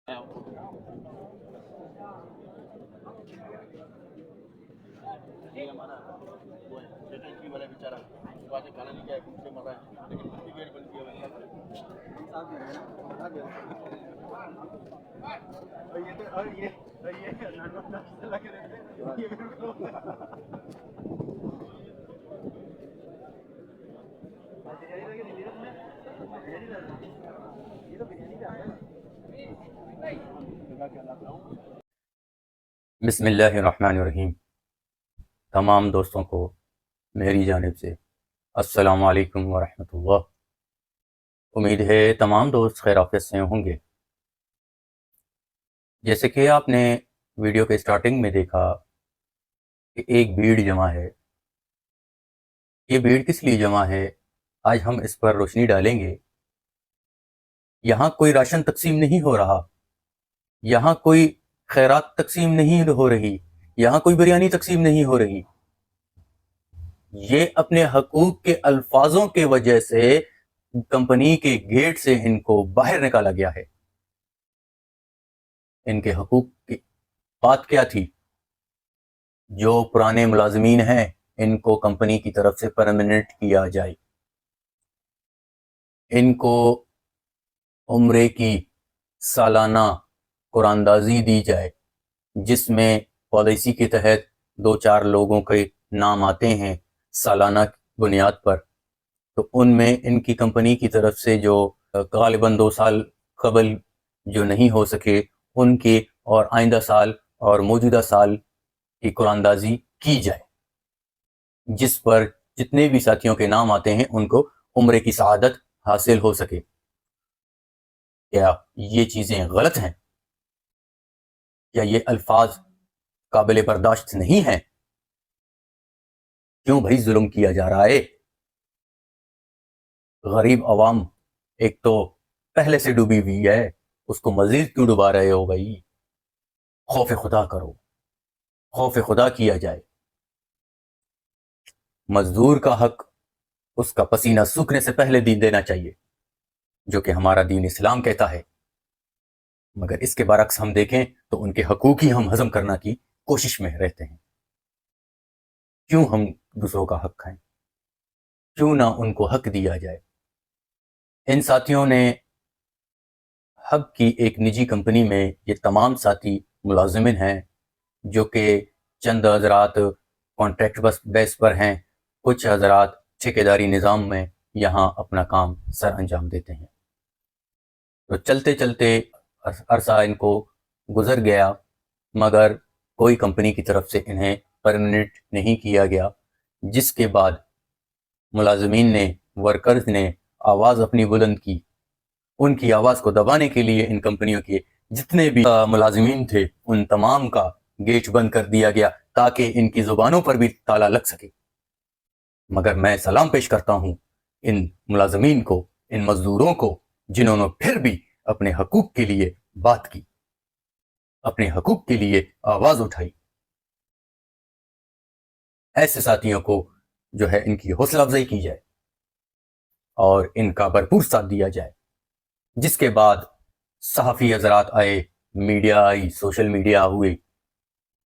ये हमारा वो है लेटेंसी वाला बेचारा बाद में खाना नहीं खाया भूख से मर रहा है लेकिन उसकी वेट बन गई है और ये तो और ये नाश्ता लगे रहते हैं ये बिल्कुल बिस्मिल्लाहिर्रहमानिर्रहीम। तमाम दोस्तों को मेरी जानिब से अस्सलामु अलैकुम वरहमतुल्लाह। उम्मीद है तमाम दोस्त खैरियत से होंगे। जैसे कि आपने वीडियो के स्टार्टिंग में देखा कि एक भीड़ जमा है। ये भीड़ किस लिए जमा है, आज हम इस पर रोशनी डालेंगे। यहाँ कोई राशन तकसीम नहीं हो रहा, यहाँ कोई खैरात तकसीम नहीं हो रही, यहाँ कोई बिरयानी तकसीम नहीं हो रही। ये अपने हकूक के अल्फाजों के वजह से कंपनी के गेट से इनको बाहर निकाला गया है। इनके हकूक की बात क्या थी? जो पुराने मुलाजमीन हैं इनको कंपनी की तरफ से परमानेंट किया जाए, इनको उम्रे की सालाना कुरानदाजी दी जाए, जिसमें पॉलिसी के तहत 2-4 लोगों के नाम आते हैं सालाना बुनियाद पर। तो उनमें इनकी कंपनी की तरफ से जो गालिबन 2 साल कबल जो नहीं हो सके उनके और आइंदा साल और मौजूदा साल की कुरानदाजी की जाए, जिस पर जितने भी साथियों के नाम आते हैं उनको उम्रे की सआदत हासिल हो सके। क्या ये चीज़ें गलत हैं? क्या ये अल्फाज काबिल बर्दाश्त नहीं हैं? क्यों भाई जुल्म किया जा रहा है? गरीब अवाम एक तो पहले से डूबी हुई है, उसको मजीद क्यों डुबा रहे हो भाई? खौफ खुदा करो, खौफ खुदा किया जाए। मजदूर का हक उसका पसीना सूखने से पहले दीन देना चाहिए, जो कि हमारा दीन इस्लाम कहता है। मगर इसके बरक्स हम देखें तो उनके हकूक ही हम हजम करना की कोशिश में रहते हैं। क्यों हम दूसरों का हक खाएं? क्यों ना उनको हक दिया जाए? इन साथियों ने हब की एक निजी कंपनी में ये तमाम साथी मुलाजिमिन हैं, जो कि चंद हजरात कॉन्ट्रैक्ट बेस पर हैं, कुछ हजरात ठेकेदारी निज़ाम में यहाँ अपना काम सर अंजाम देते हैं। तो चलते चलते अरसा इनको गुजर गया, मगर कोई कंपनी की तरफ से इन्हें परमानेंट नहीं किया गया, जिसके बाद मुलाजिमीन ने, वर्कर्स ने आवाज़ अपनी बुलंद की। उनकी आवाज़ को दबाने के लिए इन कंपनियों के जितने भी मुलाजिमीन थे उन तमाम का गेट बंद कर दिया गया, ताकि इनकी ज़ुबानों पर भी ताला लग सके। मगर मैं सलाम पेश करता हूँ इन मुलाजिमीन को, इन मजदूरों को, जिन्होंने फिर भी अपने हकूक के लिए बात की, अपने हकूक के लिए आवाज़ उठाई। ऐसे साथियों को जो है इनकी हौसला अफजाई की जाए और इनका भरपूर साथ दिया जाए। जिसके बाद सहाफ़ी हजरात आए, मीडिया आई, सोशल मीडिया हुई,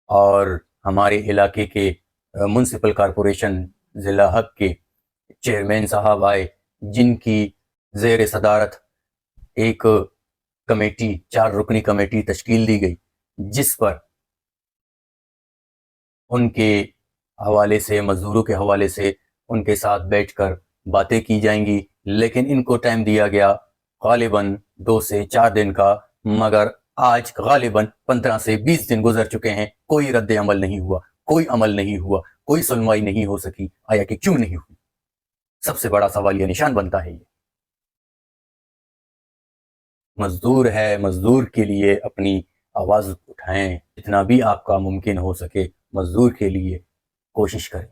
और हमारे इलाके के म्युनिसिपल कॉरपोरेशन ज़िला हक के चेयरमैन साहब आए, जिनकी ज़ेर सदारत एक कमेटी, 4 रुकनी कमेटी तश्कील दी गई, जिस पर उनके हवाले से, मजदूरों के हवाले से उनके साथ बैठकर बातें की जाएंगी। लेकिन इनको टाइम दिया गया गालिबन 2 से 4 दिन का, मगर आज गालिबन 15 से 20 दिन गुजर चुके हैं, कोई रद्द अमल नहीं हुआ, कोई अमल नहीं हुआ, कोई सुनवाई नहीं हो सकी। आया कि क्यों नहीं हुई? सबसे बड़ा सवाल ये निशान बनता है। ये मजदूर है, मजदूर के लिए अपनी आवाज़ उठाएं, जितना भी आपका मुमकिन हो सके मजदूर के लिए कोशिश करें।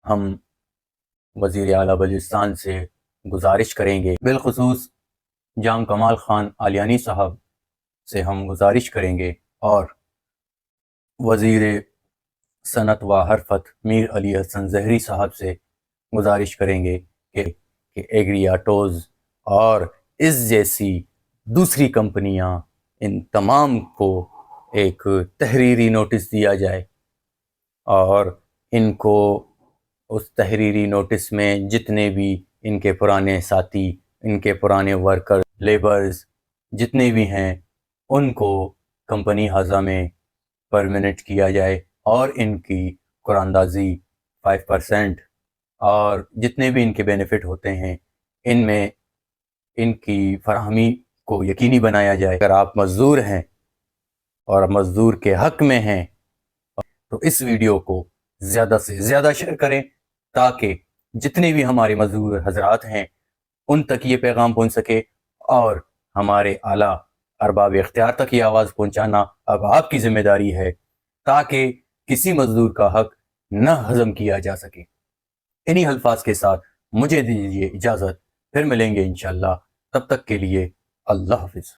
हम वज़ीर आला बलूचिस्तान से गुजारिश करेंगे, बिलखुसूस जाम कमाल ख़ान आलियानी साहब से हम गुजारिश करेंगे, और वज़ीर सनत व हरफत मीर अली हसन ज़हरी साहब से गुजारिश करेंगे कि एग्री ऑटोज़ और इस जैसी دوسری کمپنیاں ان تمام کو ایک تحریری نوٹس دیا جائے اور ان کو اس تحریری نوٹس میں جتنے بھی ان کے پرانے ساتھی، ان کے پرانے ورکر، لیبرز جتنے بھی ہیں ان کو کمپنی ہاؤس میں پرمنٹ کیا جائے اور ان کی قراردادی 5% اور جتنے بھی ان کے بینیفٹ ہوتے ہیں ان میں ان کی فراہمی کو یقینی بنایا جائے۔ اگر آپ مزدور ہیں اور مزدور کے حق میں ہیں تو اس ویڈیو کو زیادہ سے زیادہ شیئر کریں تاکہ جتنے بھی ہمارے مزدور حضرات ہیں ان تک یہ پیغام پہنچ سکے، اور ہمارے اعلیٰ ارباب اختیار تک یہ آواز پہنچانا اب آپ کی ذمہ داری ہے تاکہ کسی مزدور کا حق نہ ہضم کیا جا سکے۔ انہی الفاظ کے ساتھ مجھے دیجیے اجازت، پھر ملیں گے انشاءاللہ، تب تک کے لیے اللہ حافظ۔